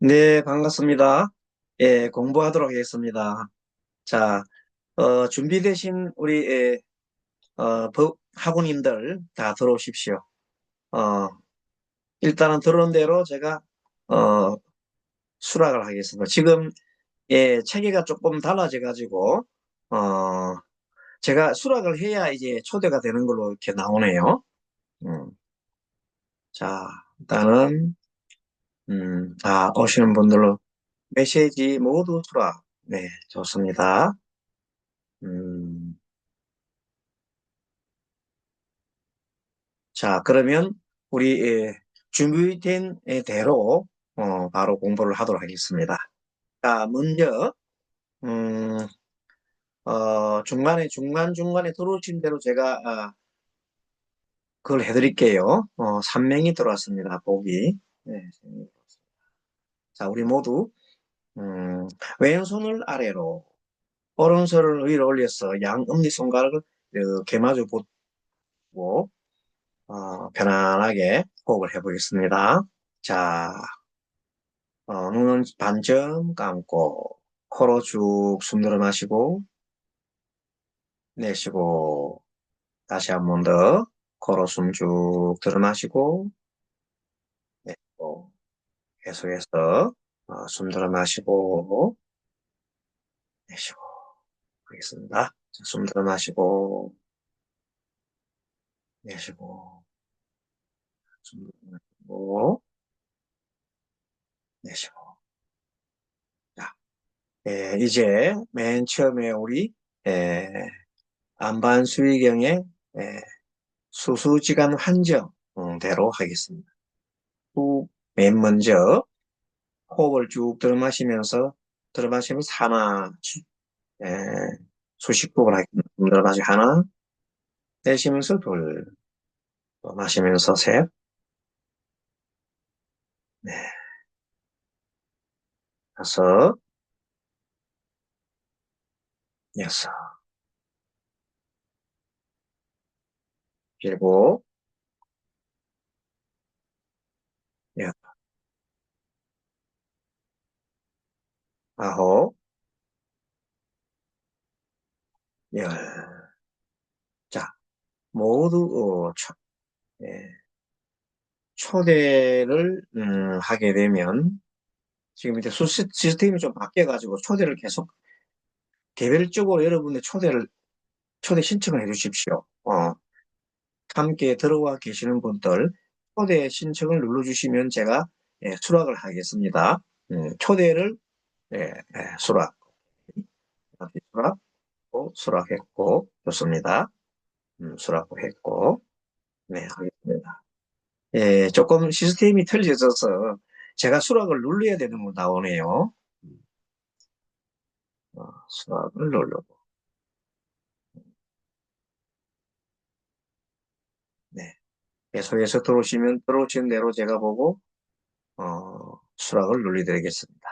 네, 반갑습니다. 예, 공부하도록 하겠습니다. 자, 준비되신 우리 법 학우님들 다 들어오십시오. 어, 일단은 들어온 대로 제가 어, 수락을 하겠습니다. 지금 체계가 조금 달라져 가지고 제가 수락을 해야 이제 초대가 되는 걸로 이렇게 나오네요. 음, 자, 일단은 오시는 분들로 메시지 모두 수락. 네, 좋습니다. 음. 자, 그러면 우리 준비된 대로 바로 공부를 하도록 하겠습니다. 자, 먼저 음, 중간중간에 들어오신 대로 제가 그걸 해드릴게요. 3명이 들어왔습니다. 보기. 네. 자, 우리 모두 왼손을 아래로 오른손을 위로 올려서 양 엄지손가락을 이렇게 마주 보고 편안하게 호흡을 해보겠습니다. 자, 눈은 반쯤 감고 코로 쭉 숨 들어 마시고 내쉬고 다시 한 번 더 코로 숨 쭉 들어 마시고 내쉬고 계속해서 숨 들어 마시고 내쉬고 하겠습니다. 자, 숨 들어 마시고 내쉬고 숨 들어 마시고 내쉬고 자, 이제 맨 처음에 우리 예, 안반수의경의 수수지간 환정대로 하겠습니다. 맨 먼저 호흡을 쭉 들어마시면서 하나, 에, 수식복을 하겠습니다. 들어마시 하나, 내쉬면서 둘, 또 마시면서 셋, 네, 다섯, 여섯, 일곱, 여덟, 아홉, 열. 자, 모두 예, 초대를 하게 되면 지금 이제 시스템이 좀 바뀌어가지고 초대를 계속 개별적으로 여러분의 초대 신청을 해 주십시오. 함께 들어와 계시는 분들 초대 신청을 눌러주시면 제가 수락을 하겠습니다. 초대를 수락, 수락했고 좋습니다. 수락했고 네 하겠습니다. 조금 시스템이 틀려져서 제가 수락을 눌러야 되는 거 나오네요. 수락을 누르고 네. 계속해서 들어오시는 대로 제가 보고 수락을 눌러드리겠습니다.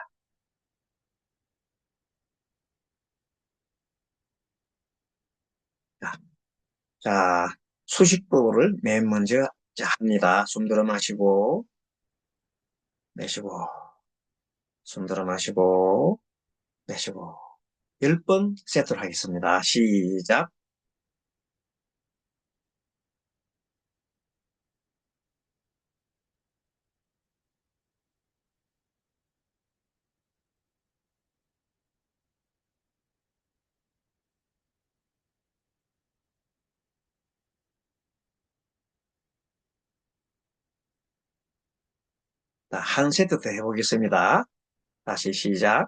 자, 자, 수식보를 맨 먼저 합니다. 숨 들어 마시고, 내쉬고, 숨 들어 마시고, 내쉬고. 10번 세트를 하겠습니다. 시작. 자, 한 세트 더 해보겠습니다. 다시 시작.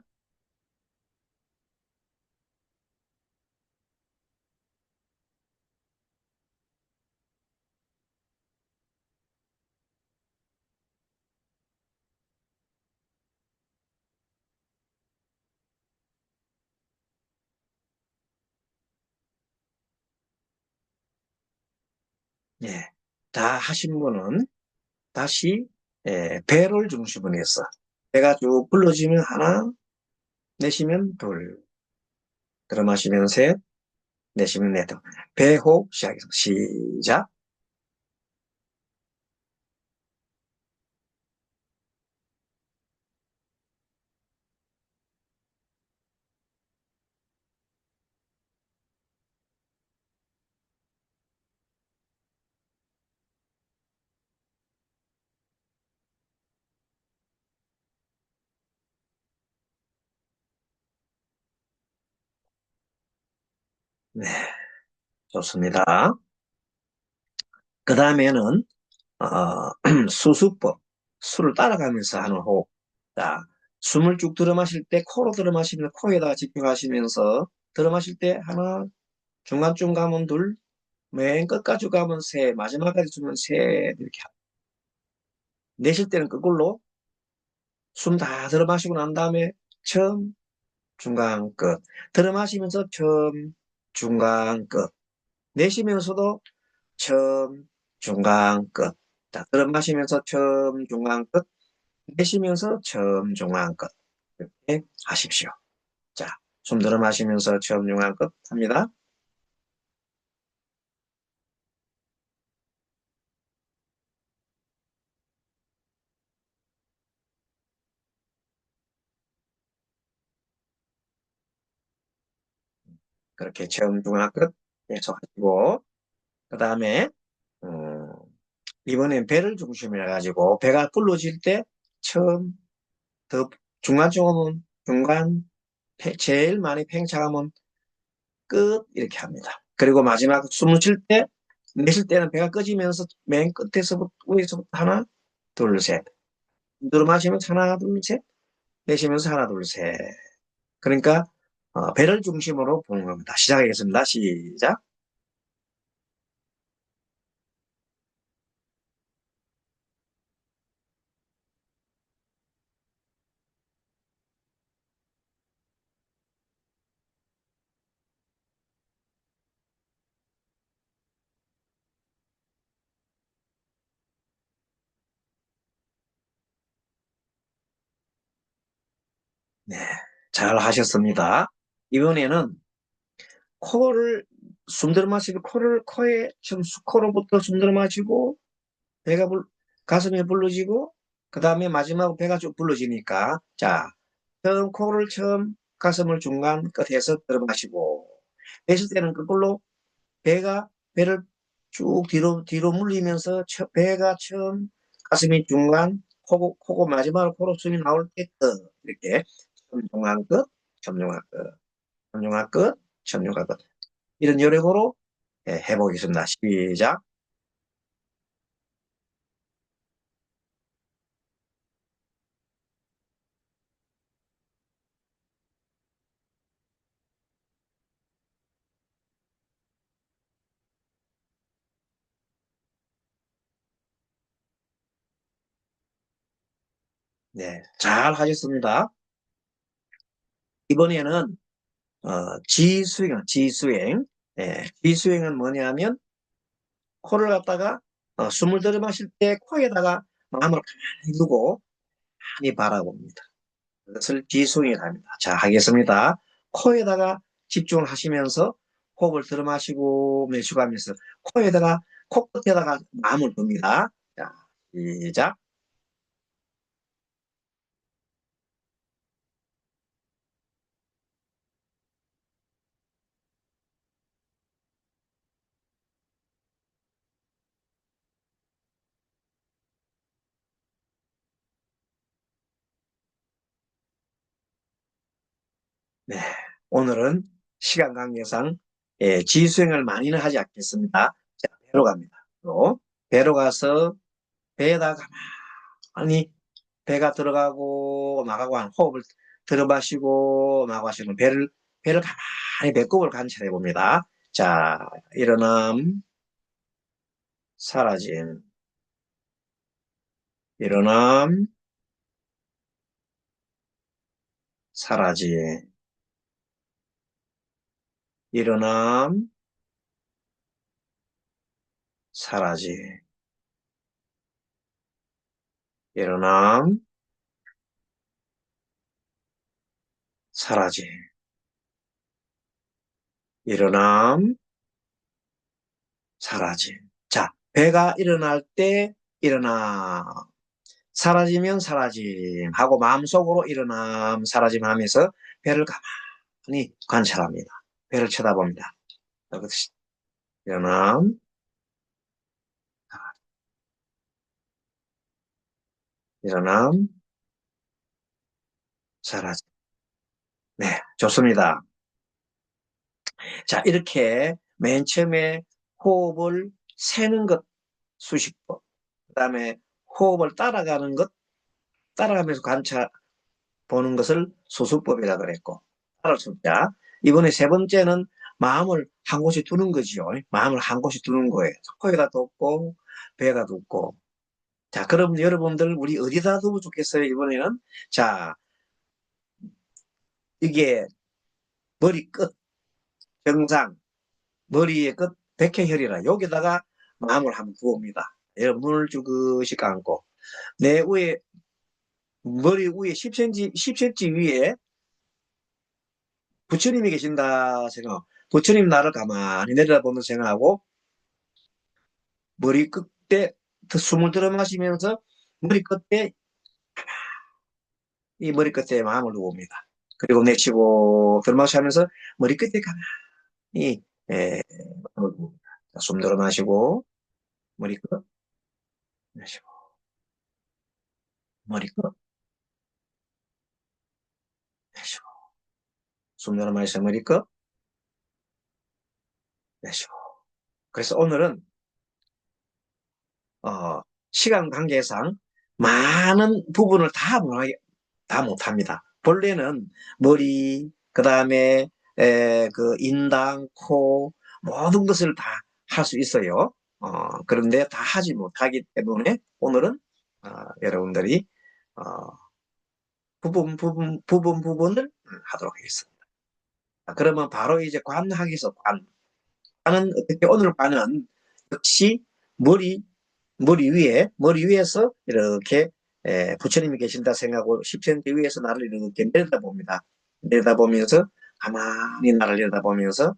예. 다 하신 분은 다시 배를 중심으로 해서 배가 쭉 불러지면 하나, 내쉬면 둘, 들어 마시면 셋, 내쉬면 넷. 배호흡 시작해서 시작. 네, 좋습니다. 그 다음에는 수수법, 술을 따라가면서 하는 호흡. 자, 숨을 쭉 들어 마실 때 코로 들어 마시면 코에다가 집중하시면서 들어 마실 때 하나, 중간쯤 가면 둘, 맨 끝까지 가면 세, 마지막까지 주면 세 이렇게 내쉴 때는 거꾸로 숨 다 들어 마시고 난 다음에 처음, 중간, 끝. 들어 마시면서 처음, 중간, 끝. 내쉬면서도 처음, 중간, 끝. 자, 들어 마시면서 처음, 중간, 끝. 내쉬면서 처음, 중간, 끝. 이렇게 하십시오. 자, 숨 들어 마시면서 처음, 중간, 끝 합니다. 그렇게 처음, 중간, 끝 계속 하시고, 그 다음에, 음, 이번엔 배를 중심으로 해가지고, 배가 불러질 때 처음, 더 중간 쪽은 중간, 제일 많이 팽창하면 끝 이렇게 합니다. 그리고 마지막 숨을 쉴 때, 내쉴 때는 배가 꺼지면서 맨 끝에서부터 위에서부터 하나, 둘, 셋. 들어 마시면서 하나, 둘, 셋. 내쉬면서 하나, 둘, 셋. 그러니까 배를 중심으로 보는 겁니다. 시작하겠습니다. 시작. 네, 잘 하셨습니다. 이번에는 코를 숨 들어 마시고 코를 코에 지금 코로부터 숨 들어 마시고 배가 가슴이 불러지고 그 다음에 마지막 배가 쭉 불러지니까 자 처음 코를 처음 가슴을 중간 끝에서 들어 마시고 내쉴 때는 거꾸로 배를 쭉 뒤로 물리면서 배가 처음 가슴이 중간 코고 마지막으로 코로 숨이 나올 때 끝 이렇게 처음 중간 끝 처음 중간 끝 처음 중간 끝 처음 중간 끝 이런 요령으로 해보겠습니다. 시작. 네, 잘 하셨습니다. 이번에는 지수행. 지수행은 뭐냐면 코를 갖다가 숨을 들여 마실 때 코에다가 마음을 가만히 두고 많이 바라봅니다. 그것을 지수행이라 합니다. 자, 하겠습니다. 코에다가 집중을 하시면서 호흡을 들어 마시고 내쉬가면서 코에다가 코끝에다가 마음을 둡니다. 자, 시작. 네, 오늘은 시간 관계상 지수행을 많이는 하지 않겠습니다. 자, 배로 갑니다. 배로 가서 배에다가 가만히 배가 들어가고 나가고 한 호흡을 들어 마시고 나가고 하시는 배를 가만히 배꼽을 관찰해 봅니다. 자, 일어남, 사라짐, 일어남, 사라짐, 일어남, 사라짐, 일어남, 사라짐, 일어남, 사라짐. 자, 배가 일어날 때 일어남, 사라지면 사라짐 하고 마음속으로 일어남, 사라짐 하면서 배를 가만히 관찰합니다. 배를 쳐다봅니다. 일어남, 일어남, 사라짐. 네, 좋습니다. 자, 이렇게 맨 처음에 호흡을 세는 것 수십 번, 그다음에 호흡을 따라가는 것, 따라가면서 관찰 보는 것을 수수법이라 그랬고, 따라 숫자. 이번에 세 번째는 마음을 한 곳에 두는 거지요. 마음을 한 곳에 두는 거예요. 코에다 뒀고, 배에다 뒀고. 자, 그럼 여러분들 우리 어디다 두면 좋겠어요? 이번에는 자, 이게 머리 끝, 정상, 머리의 끝, 백회혈이라 여기다가 마음을 한번 부읍니다. 여러분 눈을 쭈긋이 감고 내 위에 머리 위에 10cm, 10cm 위에 부처님이 계신다 생각. 부처님 나를 가만히 내려다보면서 생각하고 머리 끝에 숨을 들어 마시면서 머리 끝에 이 머리 끝에 마음을 두고 옵니다. 그리고 내쉬고 들어 마시면서 머리 끝에 가만히 마음을 두고 옵니다. 자, 숨 들어 마시고 머리 끝 내쉬고 머리 끝 내쉬고 숨 들어 마시면서 머리 끝 내쉬고. 그래서 오늘은 어, 시간 관계상 많은 부분을 다 못합니다. 본래는 머리, 그 다음에 그 인당, 코 모든 것을 다 할 수 있어요. 그런데 다 하지 못하기 때문에 오늘은 여러분들이 어, 부분을 하도록 하겠습니다. 그러면 바로 이제 관하기서 관은 어떻게 오늘 관은 역시 머리 머리 위에서 이렇게 부처님이 계신다 생각하고 10cm 위에서 나를 이렇게 내려다봅니다. 내려다보면서 가만히 나를 내려다보면서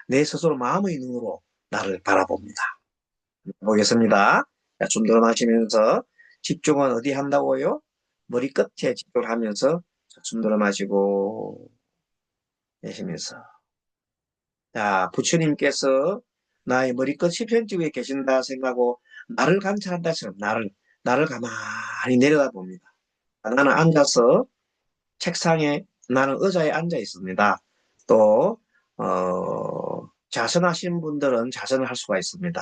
내 스스로 마음의 눈으로 나를 바라봅니다. 보겠습니다. 자, 숨 들어 마시면서 집중은 어디 한다고요? 머리 끝에 집중을 하면서 숨 들어 마시고 내쉬면서 자, 부처님께서 나의 머리끝 10cm 위에 계신다 생각하고 나를 관찰한다처럼 나를 가만히 내려다봅니다. 나는 앉아서 책상에 나는 의자에 앉아 있습니다. 또 자선하신 분들은 자선을 할 수가 있습니다.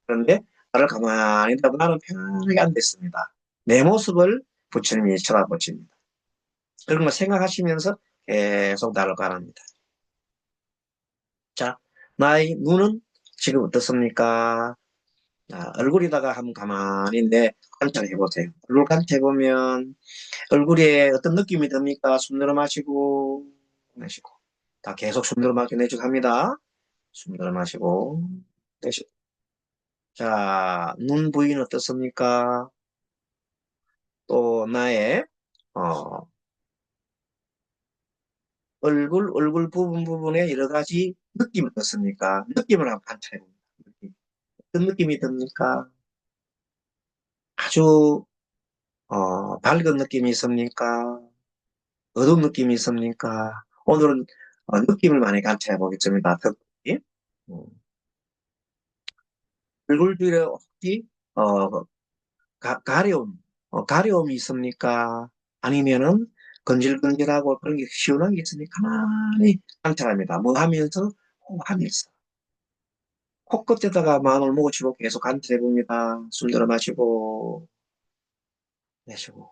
그런데 나를 가만히 보고 나는 편하게 앉아 있습니다. 내 모습을 부처님이 쳐다보십니다. 그런 걸 생각하시면서 계속 나를 바랍니다. 자, 나의 눈은 지금 어떻습니까? 자, 얼굴에다가 한번 가만히 관찰해 보세요. 얼굴 관찰해 보면 얼굴에 어떤 느낌이 듭니까? 숨 들어 마시고 내쉬고. 다 계속 숨 들어 마시고 내쉬고 합니다. 숨 들어 마시고 내쉬고. 자, 눈 부위는 어떻습니까? 또 나의 어, 얼굴 부분에 여러 가지 느낌이 어떻습니까? 느낌을 한번 관찰해 봅니다. 어떤 느낌이 듭니까? 아주 밝은 느낌이 있습니까? 어두운 느낌이 있습니까? 오늘은 느낌을 많이 관찰해 보겠습니다. 특히 음, 얼굴 뒤에 혹시 어, 가려움이 있습니까? 아니면은 건질건질하고 그런 게 시원한 게 있으니까 가만히 관찰합니다. 뭐 하면서 호흡하면서 코끝에다가 마음을 묵으시고 계속 관찰해 봅니다. 숨 들어 마시고 내쉬고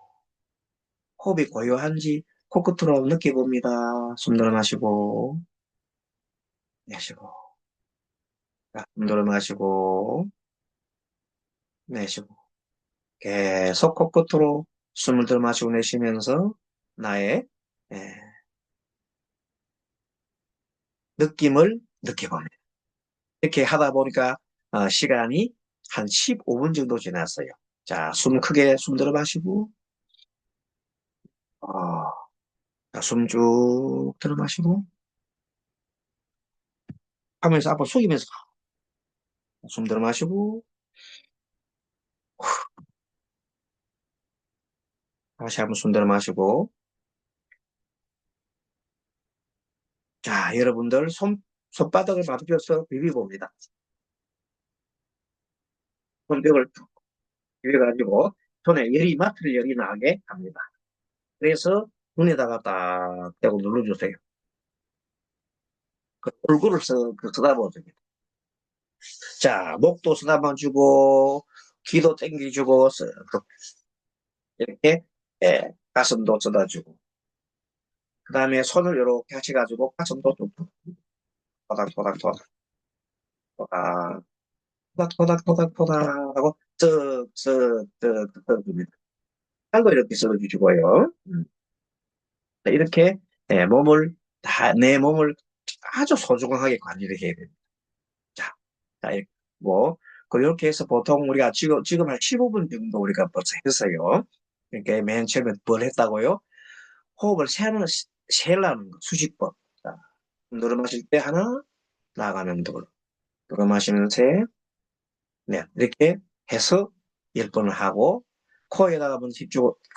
호흡이 고요한지 코끝으로 느껴봅니다. 숨 들어 마시고 내쉬고 숨 들어 마시고 내쉬고 계속 코끝으로 숨을 들어 마시고 내쉬면서 나의 예, 느낌을 느껴봅니다. 이렇게 하다 보니까 시간이 한 15분 정도 지났어요. 자, 숨 들어 마시고 숨 쭉 들어 마시고 하면서 앞으로 숙이면서 숨 들어 마시고 다시 한번 숨 들어 마시고 자, 여러분들 손바닥을 맞춰서 비비봅니다. 손뼉을 툭 비벼가지고 손에 맡을 열이 나게 합니다. 그래서 눈에다가 딱 대고 눌러주세요. 그 얼굴을 쓰다듬어줍니다. 자, 목도 쓰다듬어주고, 귀도 땡겨주고, 이렇게, 예, 가슴도 쓰다주고, 그 다음에 손을 이렇게 하셔가지고, 가슴도 좀 토닥토닥토닥, 토닥, 토닥토닥토닥 하고, 쓱쓱쓱 뜯어줍니다. 팔도 이렇게 쓸어주시고요. 이렇게, 예, 내 몸을 아주 소중하게 관리를 해야 됩니다. 자, 자, 이렇게, 뭐, 그렇게 해서 보통 우리가 지금 한 15분 정도 우리가 벌써 했어요. 그러니까 맨 처음에 뭘 했다고요? 호흡을 세라는 거, 수식법. 자, 들어 마실 때 하나, 나가면 둘. 들어 마시면 셋, 넷. 이렇게 해서 10번을 하고, 코에다가 먼저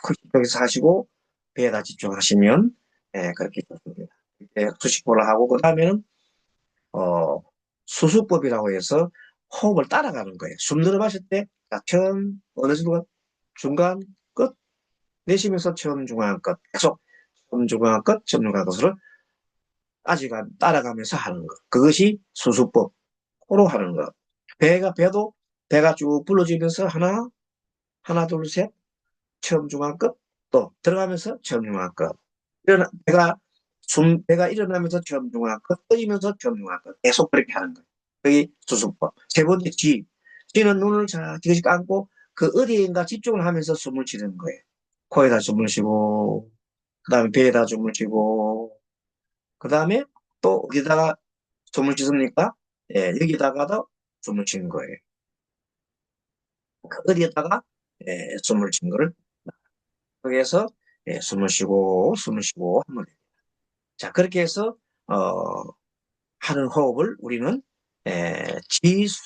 코 집중해서 하시고, 배에다 집중하시면, 예, 그렇게 좋습니다. 이렇게 수식법을 하고, 그 다음에는, 어, 수수법이라고 해서 호흡을 따라가는 거예요. 숨 들어 마실 때, 자, 처음, 어느 정도, 중간, 끝, 내쉬면서 처음, 중간, 끝. 계속, 처음, 중간, 끝, 처음, 중간, 끝으로 아직 따라가면서 하는 것. 그것이 수수법. 코로 하는 것. 배가 쭉 불러지면서 하나, 둘, 셋, 처음, 중간, 끝. 또 들어가면서 처음, 중간, 끝. 배가 일어나면서 처음, 중간, 끝. 떠이면서 처음, 중간, 끝. 계속 그렇게 하는 거예요. 그게 수수법. 세 번째 쥐. 쥐는 눈을 자, 지그시 감고 그 어디인가 집중을 하면서 숨을 쉬는 거예요. 코에다 숨을 쉬고, 그 다음에 배에다 숨을 쉬고, 그 다음에 또 어디다가 숨을 쉬습니까? 예, 여기다가도 숨을 쉬는 거예요. 그 어디에다가 숨을 쉰 거를 거기에서 숨을 쉬고 하면 돼요. 자, 그렇게 해서 하는 호흡을 우리는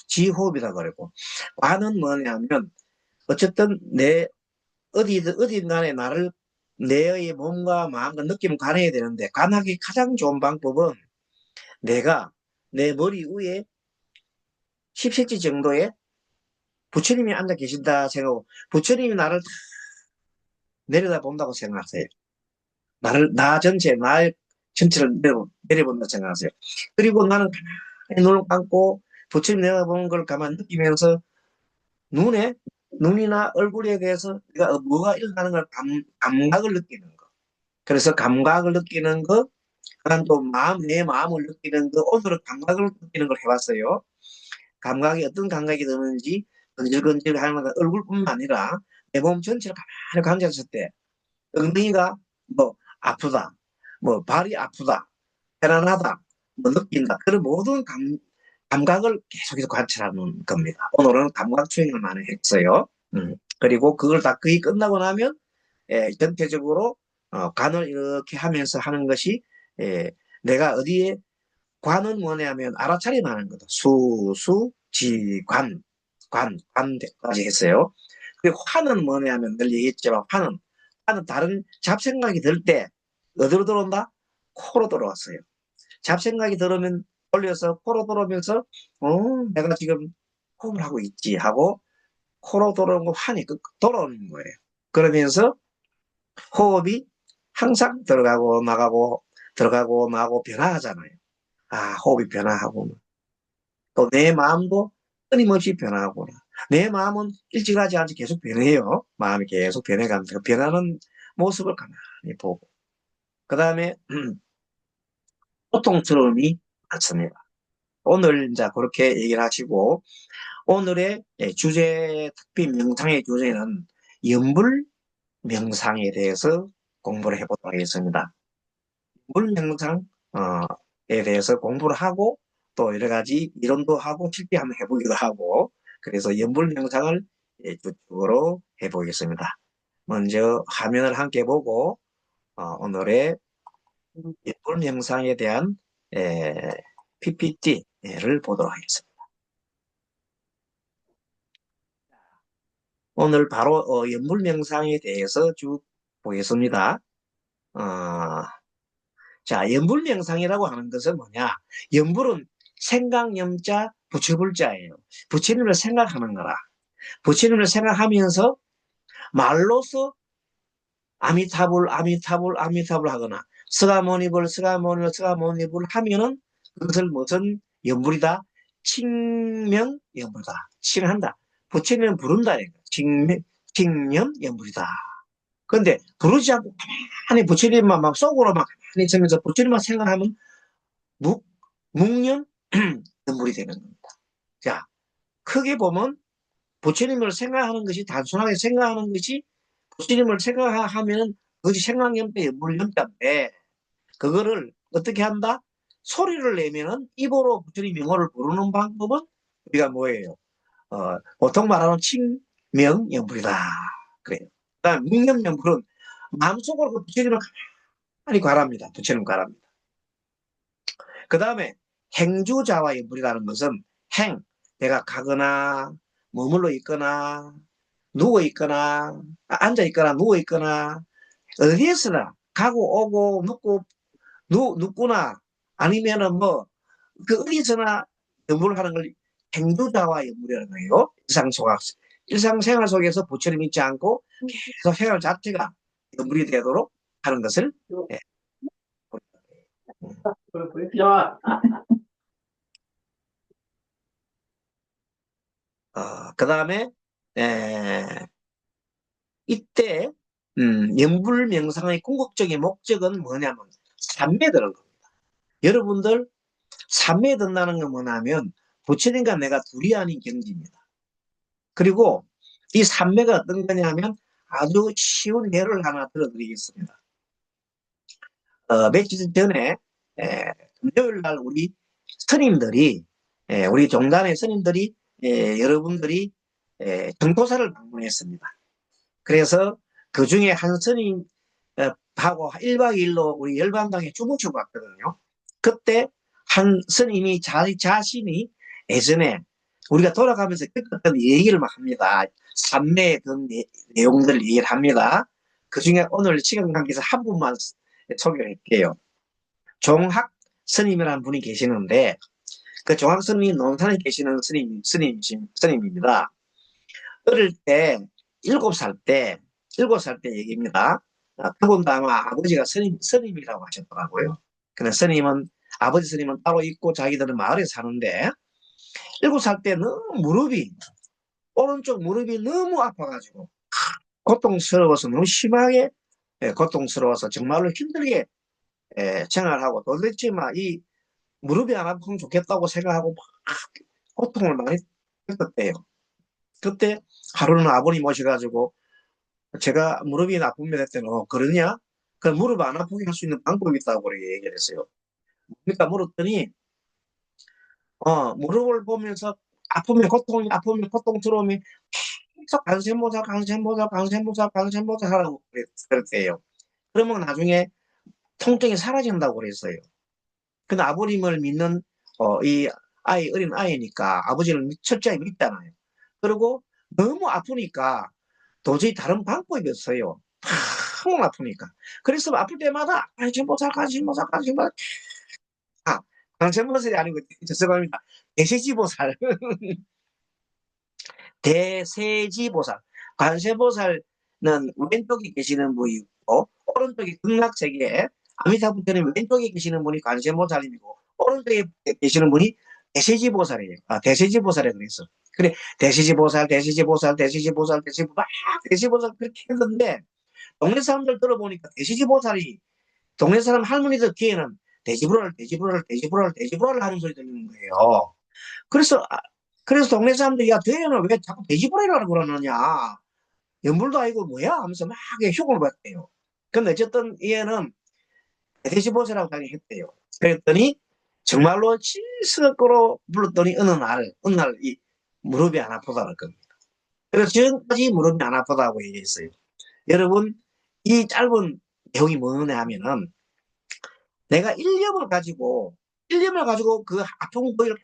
지호흡이라고 그러고, 관은 뭐냐면 어쨌든 어디든 간에 내의 몸과 마음과 느낌을 관해야 되는데, 관하기 가장 좋은 방법은 내가 내 머리 위에 10cm 정도의 부처님이 앉아 계신다 생각하고, 부처님이 나를 내려다 본다고 생각하세요. 나 전체를 내려본다 생각하세요. 그리고 나는 가만히 눈을 감고 부처님 내려다보는 걸 가만히 느끼면서 눈에, 눈이나 얼굴에 대해서 내가 뭐가 일어나는 걸 감각을 느끼는 거. 그래서 감각을 느끼는 거, 그다음 또 내 마음을 느끼는 거, 오늘은 감각을 느끼는 걸 해봤어요. 감각이 어떤 감각이 드는지, 건질건질 하는 건 얼굴뿐만 아니라 내 몸 전체를 가만히 관찰했을 때, 엉덩이가 뭐 아프다, 뭐 발이 아프다, 편안하다, 뭐 느낀다. 그런 모든 감각을 계속해서 관찰하는 겁니다. 오늘은 감각 수행을 많이 했어요. 그리고 그걸 다 거의 끝나고 나면 전체적으로 관을 이렇게 하면서 하는 것이, 내가 어디에, 관은 뭐냐면 알아차림 하는 거다. 관까지 했어요. 그리고 화는 뭐냐면 늘 얘기했지만, 화는 다른 잡생각이 들 때 어디로 들어온다? 코로 들어왔어요. 잡생각이 들으면 올려서 코로 들어오면서 내가 지금 호흡을 하고 있지 하고 코로 들어오는 거 환이 돌아오는 거예요. 그러면서 호흡이 항상 들어가고 나가고 변화하잖아요. 아, 호흡이 변화하고 또 내 마음도 끊임없이 변화하구나. 내 마음은 일찍하지 않지 계속 변해요. 마음이 계속 변해가면서 그 변하는 모습을 가만히 보고, 그 다음에 고통스러움이 많습니다. 오늘 이제 그렇게 얘기를 하시고, 오늘의 특히 명상의 주제는 염불 명상에 대해서 공부를 해보도록 하겠습니다. 염불 명상에 대해서 공부를 하고, 또 여러 가지 이론도 하고 실제 한번 해보기도 하고, 그래서 염불 명상을 주축으로 해보겠습니다. 먼저 화면을 함께 보고 오늘의 염불 명상에 대한 PPT를 보도록 하겠습니다. 오늘 바로 염불 명상에 대해서 쭉 보겠습니다. 어, 자, 염불 명상이라고 하는 것은 뭐냐? 염불은 생각 염자 부처불자예요. 부처님을 생각하는 거라. 부처님을 생각하면서 말로서 아미타불 아미타불 아미타불 하거나 스가모니불 스가모니불 스가모니불 하면은 그것을 무슨 연불이다? 칭명연불이다. 칭한다. 부처님은 부른다. 칭명, 연불이다. 그런데 부르지 않고 가만히 부처님만 막 속으로 막 가만히 있으면서 부처님만 생각하면 묵념, 연불이 되는 겁니다. 자, 크게 보면 부처님을 생각하는 것이 단순하게 생각하는 것이 부처님을 생각하면 그것이 생각연대, 연불연대인데 그거를 어떻게 한다? 소리를 내면은 입으로 부처님 명호를 부르는 방법은 우리가 뭐예요? 보통 말하는 칭명연불이다. 그래요. 그다음 묵념연불은 마음속으로 그 부처님을 가만히 관합니다. 부처님 관합니다. 그 다음에 행주자와 연불이라는 것은 내가 가거나 머물러 있거나 누워 있거나 앉아 있거나 누워 있거나 어디에서나 가고 오고 눕거나 아니면은 뭐 그 어디서나 연불을 하는 걸 행주자와 연불이라는 거예요. 일상생활 속에서 부처님 있지 않고 계속 생활 자체가 연불이 되도록 하는 것을 예. 그 다음에 이때 연불 명상의 궁극적인 목적은 뭐냐면 삼매에 드는 겁니다. 여러분들 삼매에 든다는 건 뭐냐면 부처님과 내가 둘이 아닌 경지입니다. 그리고 이 삼매가 어떤 거냐면 아주 쉬운 예를 하나 들어드리겠습니다. 며칠 전에 금요일 날 우리 스님들이 우리 종단의 스님들이 여러분들이 정토사를 방문했습니다. 그래서 그 중에 한 스님 하고 1박 2일로 우리 열반당에 주무시고 갔거든요. 그때 한 스님이 자신이 예전에 우리가 돌아가면서 겪었던 얘기를 막 합니다. 삼매의 내용들을 얘기를 합니다. 그 중에 오늘 시간 관계에서 한 분만 소개를 할게요. 종학 스님이라는 분이 계시는데 그 종학 스님이 논산에 계시는 스님입니다. 어릴 때 7살 때 7살 때 얘기입니다. 그분도 아마 아버지가 스님이라고 하셨더라고요. 근데 아버지 스님은 따로 있고 자기들은 마을에 사는데 7살 때 너무 오른쪽 무릎이 너무 아파가지고 고통스러워서 너무 심하게 고통스러워서 정말로 힘들게 생활하고 도대체 이 무릎이 안 아프면 좋겠다고 생각하고 막 고통을 많이 겪었대요. 그때 하루는 아버님 모셔가지고 제가 무릎이 나쁘면 했더니 그러냐? 그 무릎 안 아프게 할 수 있는 방법이 있다고 그렇게 얘기를 했어요. 그러니까 물었더니 무릎을 보면서 아프면 고통스러우면 계속 강sem보살 하라고 그랬대요. 그러면 나중에 통증이 사라진다고 그랬어요. 근데 아버님을 믿는 이 어린 아이니까 아버지를 철저히 믿잖아요. 그리고 너무 아프니까 도저히 다른 방법이 없어요. 너무 아프니까. 그래서 아플 때마다 관세음보살 관세음보살이 아니고 죄송합니다. 대세지보살 대세지보살 관세보살은 왼쪽에 계시는 분이고 오른쪽에 극락세계에 아미타불처럼 왼쪽에 계시는 분이 관세음보살이고 오른쪽에 계시는 분이 대세지보살이에요. 대세지보살에 그랬어. 그래 대세지보살 그렇게 했는데 동네 사람들 들어보니까 대세지보살이 동네 사람 할머니들 귀에는 돼지불알 하는 소리 들리는 거예요. 그래서 동네 사람들이 야 돼는 왜 자꾸 돼지불알이라고 그러느냐 연불도 아니고 뭐야 하면서 막 흉을 봤대요. 근데 어쨌든 얘는 돼지보살이라고 하긴 했대요. 그랬더니 정말로 실스거로 불렀더니 어느 날 이 무릎이 안 아프다는 겁니다. 그래서 지금까지 무릎이 안 아프다고 얘기했어요. 여러분 이 짧은 내용이 뭐냐 하면은 내가 일념을 가지고 그 아픈 거를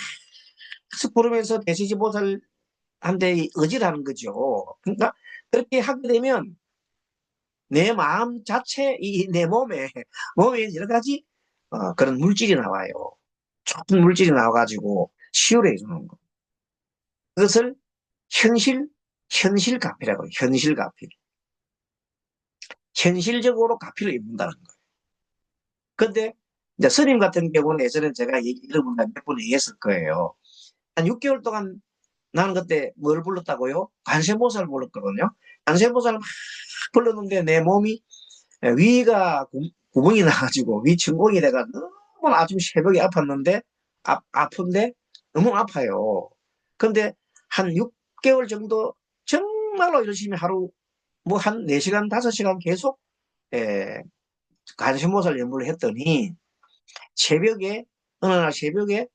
계속 부르면서 대시지보살한테 의지를 하는 거죠. 그러니까 그렇게 하게 되면 내 마음 자체, 내 몸에 여러 가지 그런 물질이 나와요. 좋은 물질이 나와가지고 치유를 해주는 거. 그것을 현실가피라고 해요. 현실가피. 현실적으로 가피를 입는다는 거예요. 근데 이제 스님 같은 경우는 예전에 제가 여러분과 몇 번 얘기했을 거예요. 한 6개월 동안 나는 그때 뭘 불렀다고요? 관세음보살을 불렀거든요. 관세음보살을 막 불렀는데 내 몸이 위가 구멍이 나가지고 위 천공이 돼가 너무 아침 새벽에 아팠는데 아픈데 너무 아파요. 근데 한 6개월 정도 정말로 열심히 하루 뭐 한 4시간 5시간 계속 에, 관세음보살 연구를 했더니 새벽에 어느 날 새벽에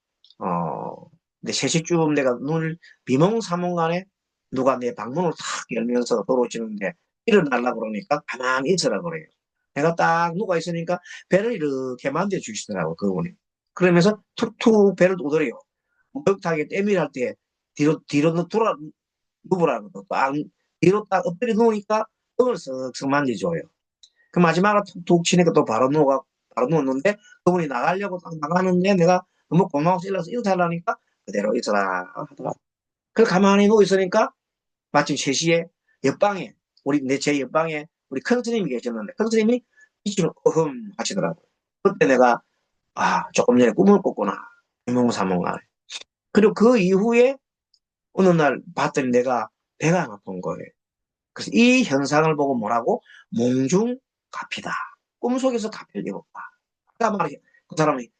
내 3시쯤 내가 눈을 비몽사몽간에 누가 내 방문을 탁 열면서 들어오시는데 일어나려고 그러니까 가만히 있으라 그래요. 내가 딱 누가 있으니까 배를 이렇게 만져 주시더라고 그분이. 그러면서 툭툭 배를 두드려요. 목욕탕에 때밀할 때 뒤로 돌아 누우라고 딱 뒤로 딱 엎드려 누우니까 등을 쓱쓱 만져줘요. 그 마지막으로 툭툭 치니까 또 바로 누웠는데 그분이 나가려고 딱 나가는데 내가 너무 고마워서 일어나서 인사하려니까 그대로 있어라 하더라. 그 가만히 누워 있으니까 마침 3시에 옆방에 제 옆방에 우리 큰 스님이 계셨는데 큰 스님이 이치로 어흠 하시더라고요. 그때 내가 조금 전에 꿈을 꿨구나. 이몽사몽간에. 그리고 그 이후에 어느 날 봤더니 내가 배가 안 아픈 거예요. 그래서 이 현상을 보고 뭐라고? 몽중가피다. 꿈속에서 가필 리 없다. 아까 말해 그 사람이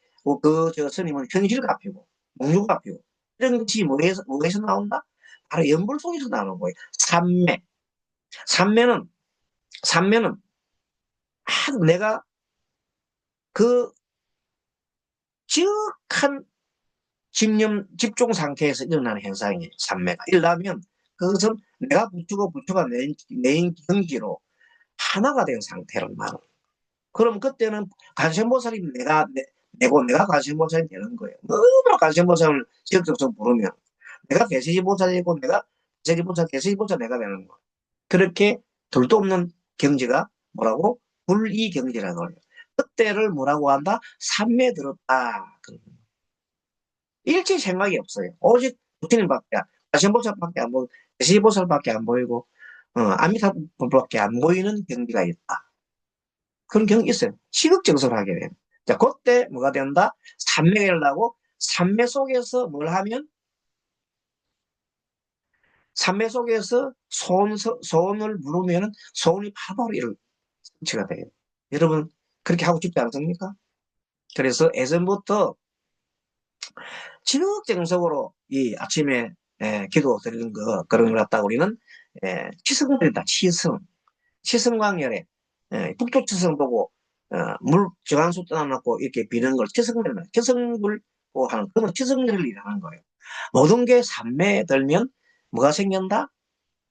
저 스님은 현실가피고 몽중가피고 이런 것이 뭐에서 나온다? 바로 연불 속에서 나오는 거예요. 삼매. 삼매는 삼매는 내가 그 지극한 집중 상태에서 일어나는 현상이에요. 삼매가 일어나면 그것은 내가 부처고 부처가 내 경지로 하나가 된 상태란 말은. 그럼 그때는 관세음보살이 내고 내가 관세음보살이 되는 거예요. 너무 관세음보살을 지역적으로 부르면 내가 대세지보살이고 내가 대세지보살 내가 되는 거예요. 그렇게 둘도 없는 경지가 뭐라고? 불이경지라고 해요. 그때를 뭐라고 한다? 삼매 들었다. 일체 생각이 없어요. 오직 부처님밖에, 관세음보살밖에 안 보이고 대세지보살밖에 안 보이고 아미타불밖에 안 보이는 경지가 있다. 그런 경우 있어요. 시극정서를 하게 돼요. 자, 그때 뭐가 된다? 삼매를 하고, 삼매 속에서 뭘 하면, 삼매 속에서 소원을 물으면 소원이 바로 일치가 돼요. 여러분, 그렇게 하고 싶지 않습니까? 그래서 예전부터 지극정석으로 이 아침에 기도 드리는 그런 걸 갖다 우리는 치성을 드린다. 치성광열에 북두치성 보고 물 저항수 떠나놓고 이렇게 비는 걸 치성을 하는 그런 치성열을 일하는 거예요. 모든 게 삼매에 들면 뭐가 생긴다?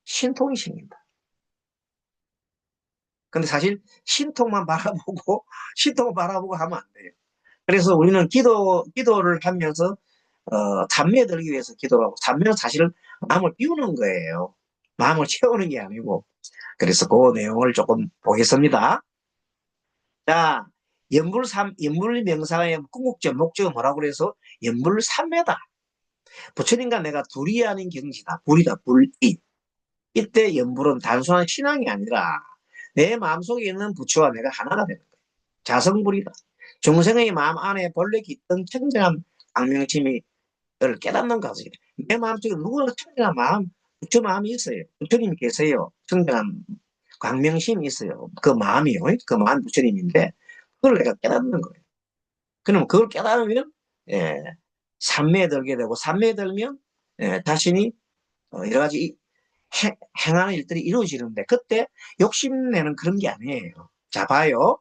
신통이 생긴다. 근데 사실 신통만 바라보고 신통을 바라보고 하면 안 돼요. 그래서 우리는 기도를 하면서 삼매에 들기 위해서 기도를 하고 삼매는 사실 마음을 비우는 거예요. 마음을 채우는 게 아니고. 그래서 그 내용을 조금 보겠습니다. 자, 연불 명상의 궁극적 목적은 뭐라고 그래서 연불삼매다. 부처님과 내가 둘이 아닌 경지다. 불이다. 불이. 이때 연불은 단순한 신앙이 아니라 내 마음속에 있는 부처와 내가 하나가 되는 거예요. 자성불이다. 중생의 마음 안에 본래 깃든 청정한 광명심을 깨닫는 것이다. 내 마음속에 누구나 청정한 마음, 부처 마음이 있어요. 부처님이 계세요. 청정한 광명심이 있어요. 그 마음이요. 그 마음 부처님인데 그걸 내가 깨닫는 거예요. 그럼 그걸 깨달으면 예, 삼매에 들게 되고 삼매에 들면 자신이 여러 가지 행하는 일들이 이루어지는데 그때 욕심내는 그런 게 아니에요. 자 봐요.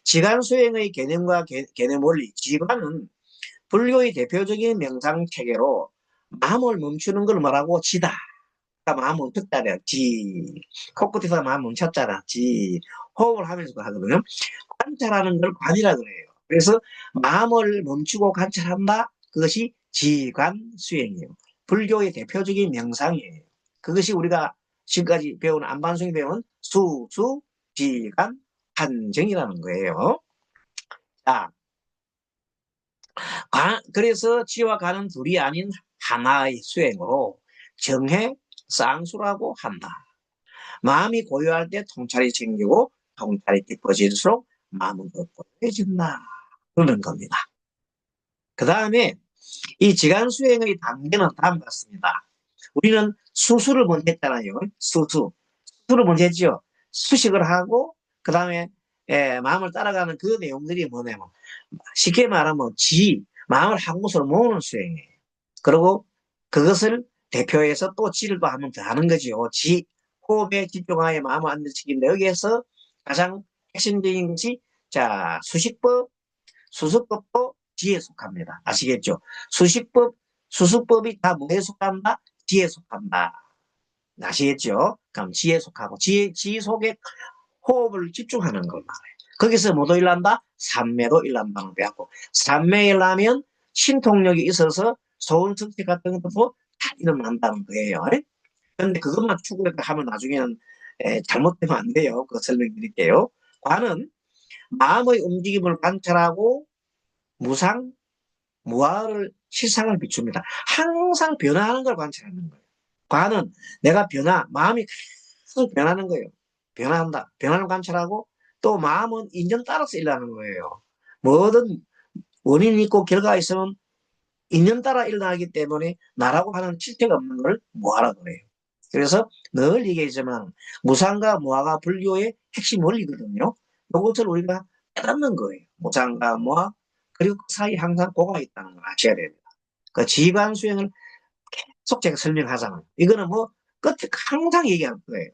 지간수행의 개념과 개념 원리. 지간은 불교의 대표적인 명상체계로 마음을 멈추는 걸 뭐라고? 지다. 마음 멈췄잖아요. 코끝에서 마음 멈췄잖아. 호흡을 하면서 하거든요. 관찰하는 걸 관이라 그래요. 그래서 마음을 멈추고 관찰한다. 그것이 지관수행이에요. 불교의 대표적인 명상이에요. 그것이 우리가 지금까지 배운 안반송이 배운 수수 지관 한정이라는 거예요. 자, 그래서 지와 관은 둘이 아닌 하나의 수행으로 정해 쌍수라고 한다. 마음이 고요할 때 통찰이 생기고 통찰이 깊어질수록 마음은 더 고요해진다. 그러는 겁니다. 그 다음에 이 지간수행의 단계는 다음과 같습니다. 우리는 수술을 먼저 했잖아요. 수술을 먼저 했죠. 수식을 하고 그 다음에 마음을 따라가는 그 내용들이 뭐냐면 쉽게 말하면 마음을 한 곳으로 모으는 수행이에요. 그리고 그것을 대표해서 또 지를 또 하면 더 하는 거죠. 호흡에 집중하여 마음을 안정시킨다. 여기에서 가장 핵심적인 것이 자 수식법, 수습법도 지에 속합니다. 아시겠죠? 수식법, 수습법이 다 뭐에 속한다? 지에 속한다. 아시겠죠? 그럼 지에 속하고 지 속에 호흡을 집중하는 걸 말해요. 거기서 뭐도 일난다? 산매도 일난다는 배웠고 산매에 일하면 신통력이 있어서 소원 성취 같은 것도 다 일어난다는 거예요. 그런데 그것만 추구하면 나중에는 잘못되면 안 돼요. 그거 설명드릴게요. 관은 마음의 움직임을 관찰하고 무상, 무아를 실상을 비춥니다. 항상 변화하는 걸 관찰하는 거예요. 관은 내가 마음이 계속 변하는 거예요. 변화한다. 변화를 관찰하고 또 마음은 인연 따라서 일어나는 거예요. 뭐든 원인이 있고 결과가 있으면 인연 따라 일어나기 때문에 나라고 하는 실체가 없는 걸 무아라 그래요. 그래서 늘 얘기했지만 무상과 무아가 불교의 핵심 원리거든요. 이것을 우리가 깨닫는 거예요. 무상과 무아 그리고 그 사이 항상 고가 있다는 걸 아셔야 됩니다. 그 지관 수행을 계속 제가 설명하잖아요. 이거는 뭐 끝에 항상 얘기할 거예요.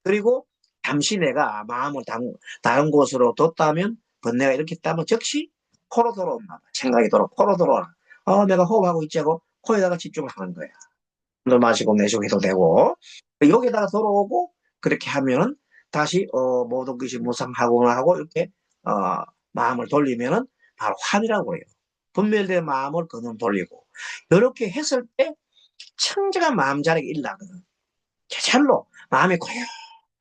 그리고 잠시 내가 마음을 다른 곳으로 뒀다면 번뇌가 이렇게 있다면 즉시 코로 돌아온다. 생각이 코로 돌아와. 내가 호흡하고 있지 하고 코에다가 집중을 하는 거야. 물 마시고 내쉬고 해도 되고 여기다가 돌아오고 그렇게 하면은 다시 모든 것이 무상하구나 하고 이렇게 어, 마음을 돌리면은 바로 환이라고 해요. 분별된 마음을 그는 돌리고 이렇게 했을 때 청정한 마음자리가 일어나거든. 제철로 마음이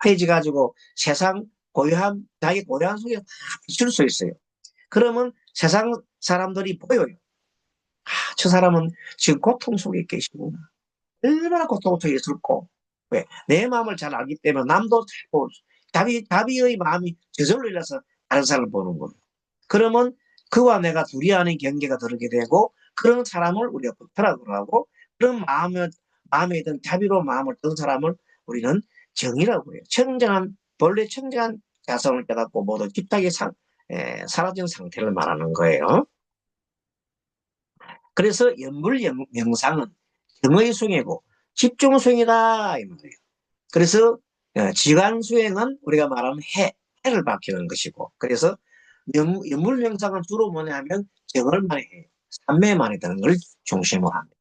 고요해져가지고 세상 고요함, 자기 고요한 속에 다 비출 수 있어요. 그러면 세상 사람들이 보여요. 저 사람은 지금 고통 속에 계시구나. 얼마나 고통스럽고 왜? 내 마음을 잘 알기 때문에 남도 잘 보고 자비의 마음이 저절로 일어서 다른 사람을 보는 거예요. 그러면 그와 내가 둘이 하는 경계가 들게 되고 그런 사람을 우리가 부터라고 하고 그런 마음에 든 자비로운 마음을 든 사람을 우리는 정이라고 해요. 본래 청정한 자성을 깨닫고 모두 집탁이 사라진 상태를 말하는 거예요. 그래서 명상은 정의 수행이고 집중 수행이다 이 말이에요. 그래서 지관 수행은 우리가 말하는 해를 밝히는 것이고 그래서 연물 명상은 주로 뭐냐면 정을 많이 해요. 삼매만이 되는 걸 중심으로 합니다.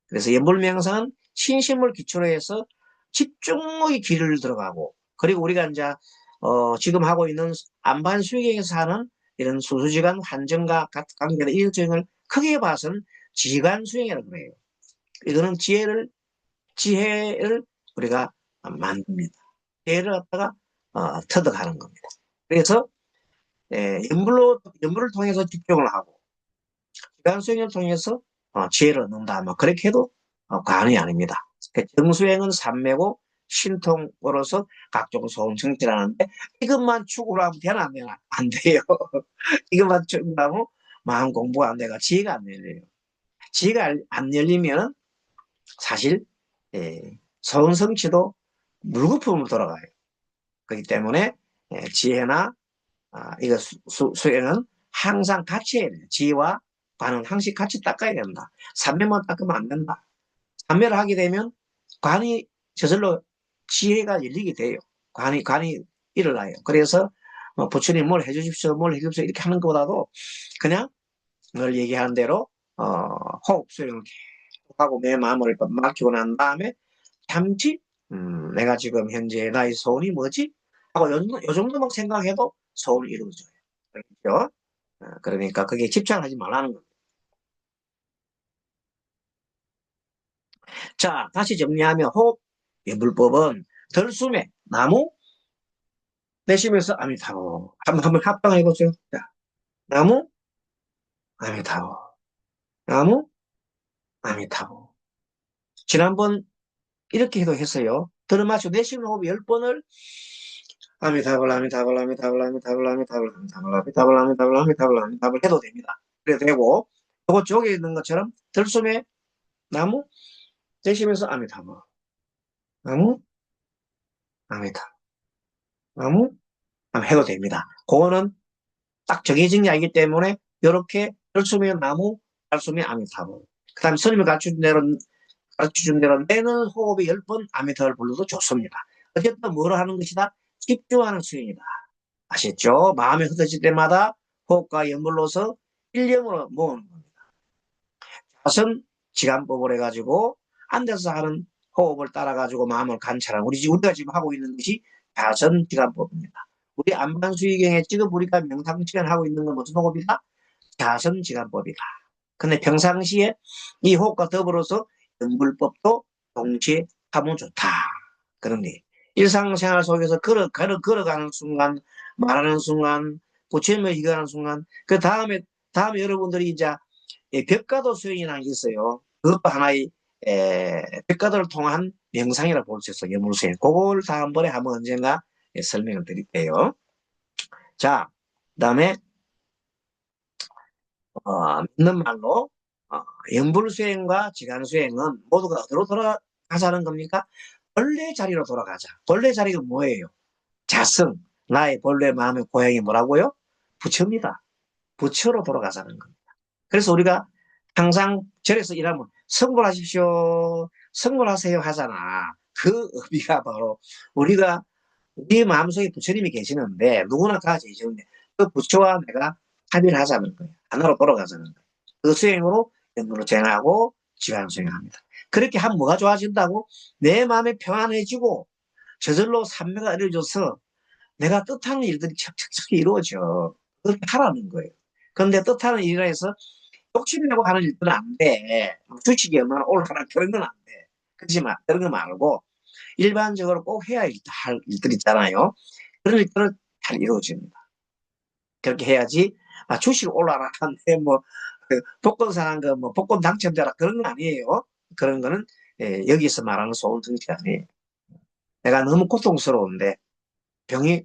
그래서 연물 명상은 신심을 기초로 해서 집중의 길을 들어가고 그리고 우리가 이제 지금 하고 있는 안반 수행에서 하는 이런 수수지간 환정과 관계의 일정을 크게 봐서는 지관 수행이라고 해요. 이거는 지혜를 우리가 만듭니다. 지혜를 갖다가 터득하는 겁니다. 그래서 연물을 통해서 집중을 하고 지관 수행을 통해서 지혜를 얻는다. 뭐 그렇게 해도 과언이 아닙니다. 정수행은 삼매고 신통으로서 각종 소음 성취하는데 이것만 추구를 하면 되나 안 돼요. 이것만 추구하면 마음 공부가 안 돼가 지혜가 안 열려요. 지혜가 안 열리면 사실 소음 성취도 물거품으로 돌아가요. 그렇기 때문에 지혜나 이거 수행은 항상 같이 해야 돼요. 지혜와 관은 항상 같이 닦아야 된다. 삼매만 닦으면 안 된다. 삼매를 하게 되면 관이 저절로 지혜가 열리게 돼요. 관이 일어나요. 그래서 부처님 뭘 해주십시오, 뭘 해주십시오 이렇게 하는 것보다도 그냥 늘 얘기하는 대로 호흡 수행을 하고 내 마음을 맡기고 난 다음에 잠시 내가 지금 현재 나의 소원이 뭐지? 하고 요 정도만 생각해도 소원이 이루어져요. 그렇죠? 그러니까 그게 집착하지 말라는 겁니다. 자, 다시 정리하면 호흡 예불법은 들숨에 나무 내쉬면서 아미타오 한번 합방해 보세요. 자, 나무 아미타오 나무 아미타오 지난번 이렇게 해도 했어요. 들어마시고 내쉬는 호흡 10번을 아미타불, 아미타불, 아미타불, 아미타불, 아미타불, 아미타불, 아미타불, 아미타불, 아미타불, 아미타불 해도 됩니다. 그래도 되고, 요거 쪽에 있는 것처럼 들숨에 나무 대시면서 아미타불, 나무, 아미타불, 나무, 해도 됩니다. 그거는 딱 정해진 게 아니기 때문에 이렇게 들숨에 나무, 달숨에 아미타불. 그 다음에 스님이 가르쳐준 대로 내는 호흡이 10번 아미타불 불러도 좋습니다. 어쨌든 뭐를 하는 것이다? 집중하는 수행이다. 아셨죠? 마음이 흩어질 때마다 호흡과 연불로서 일념으로 모으는 겁니다. 자선 지감법을 해가지고 앉아서 하는 호흡을 따라가지고 마음을 관찰하는 우리가 지금 하고 있는 것이 자선 지감법입니다. 우리 안반수의경에 지금 우리가 명상시간 하고 있는 건 무슨 호흡이다? 자선 지감법이다. 근데 평상시에 이 호흡과 더불어서 연불법도 동시에 하면 좋다. 그런 게 일상생활 속에서 걸어가는 순간, 말하는 순간, 부처님을 기도하는 순간, 그 다음에 여러분들이 이제 벽가도 수행이라는 게 있어요. 그것도 하나의 벽가도를 통한 명상이라고 볼 수 있어요. 예물수행. 그걸 다음번에 한번 언젠가 설명을 드릴게요. 자, 그다음에 믿는 말로 연불수행과 지간수행은 모두가 어디로 돌아가자는 겁니까? 본래 자리로 돌아가자. 본래 자리가 뭐예요? 자성, 나의 본래 마음의 고향이 뭐라고요? 부처입니다. 부처로 돌아가자는 겁니다. 그래서 우리가 항상 절에서 일하면 성불하십시오, 성불하세요 하잖아. 그 의미가 바로 우리가 우리 마음속에 부처님이 계시는데 누구나 다 계시는데 그 부처와 내가 합의를 하자는 거예요. 하나로 돌아가자는 거예요. 그 수행으로 연구를 진행하고 지간 수행합니다. 그렇게 하면 뭐가 좋아진다고? 내 마음이 평안해지고 저절로 삼매가 이루어져서 내가 뜻하는 일들이 척척척 이루어져. 그렇게 하라는 거예요. 그런데 뜻하는 일이라 해서 욕심내고 하는 일들은 안 돼. 주식이 얼마나 올라가나 그런 건 안 돼. 그런 거 말고 일반적으로 꼭 해야 할 일들 있잖아요. 그런 일들은 잘 이루어집니다. 그렇게 해야지 주식 올라라 한데 복권 사는 거 복권 당첨되라 그런 건 아니에요. 그런 거는 여기서 말하는 소원 등치 아니에요. 내가 너무 고통스러운데 병이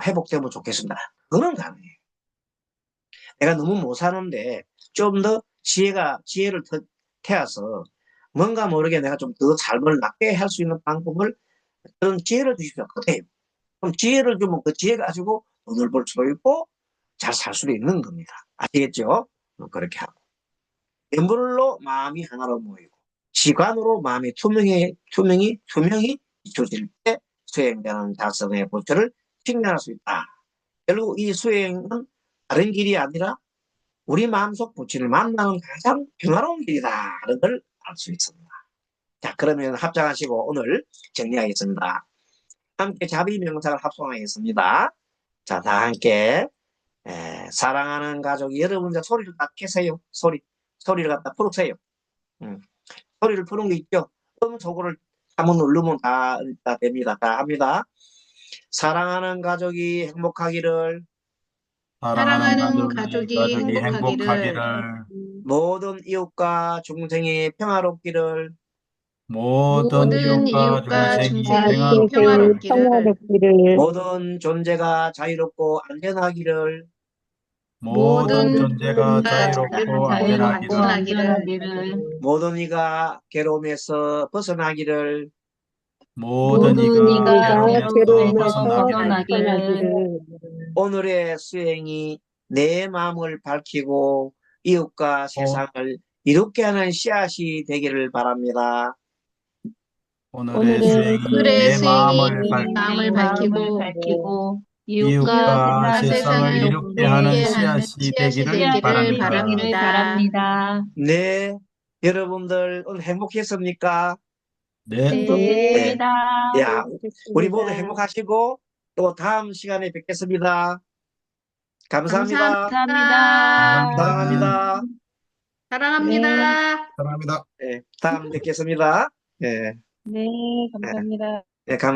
회복되면 좋겠습니다. 그건 가능해요. 내가 너무 못 사는데 좀 더 지혜를 태워서 뭔가 모르게 내가 좀 더 삶을 낫게 할 수 있는 방법을 그런 지혜를 주십시오. 그래요. 그럼 지혜를 주면 그 지혜 가지고 돈을 벌 수도 있고 잘 살 수도 있는 겁니다. 아시겠죠? 그렇게 하고. 염불로 마음이 하나로 모이고 지관으로 마음이 투명히 비춰질 때 수행자는 자성의 본처를 직면할 수 있다. 결국 이 수행은 다른 길이 아니라 우리 마음속 부처를 만나는 가장 평화로운 길이다라는 걸 알 수 있습니다. 자, 그러면 합장하시고 오늘 정리하겠습니다. 함께 자비명상을 합성하겠습니다. 자, 다 함께 사랑하는 가족이 여러분들 소리를 딱 켜세요. 소리를 갖다 풀으세요. 소리를 푸는 게 있죠. 저거를 한번 누르면 다 됩니다. 다 합니다. 사랑하는 가족이 행복하기를, 사랑하는 사랑하는 가족이 가족이 행복하기를, 행복하기를, 모든 이웃과 중생이 평화롭기를, 모든 모든 이웃과 이웃과 중생이 중생이 평화롭기를, 평화롭기를, 모든 존재가 자유롭고 안전하기를, 모든 모든 존재가 존재가 자유롭고 자유롭고 안전하기를, 안전하기를, 모든 이가 괴로움에서 벗어나기를, 모든 모든 이가 이가 괴로움에서 괴로움에서 벗어나기를, 벗어나기를, 오늘의 수행이 내 마음을 밝히고 이웃과 오- 세상을 이롭게 하는 씨앗이 되기를 바랍니다. 오늘의 오늘의 수행이 내 수행이 마음을 내 마음을 밝히고 이웃과 이웃과 세상을 세상을 이롭게 하는 이롭게 하는 씨앗이 씨앗이 되기를 되기를 바랍니다. 바랍니다. 네, 여러분들 오늘 행복했습니까? 네, 네, 야, 우리 모두 행복하시고 또 다음 시간에 뵙겠습니다. 감사합니다. 감사합니다. 감사합니다. 사랑합니다. 네, 사랑합니다. 네, 다음 뵙겠습니다. 네, 네, 네, 감사합니다. 네, 감사합니다.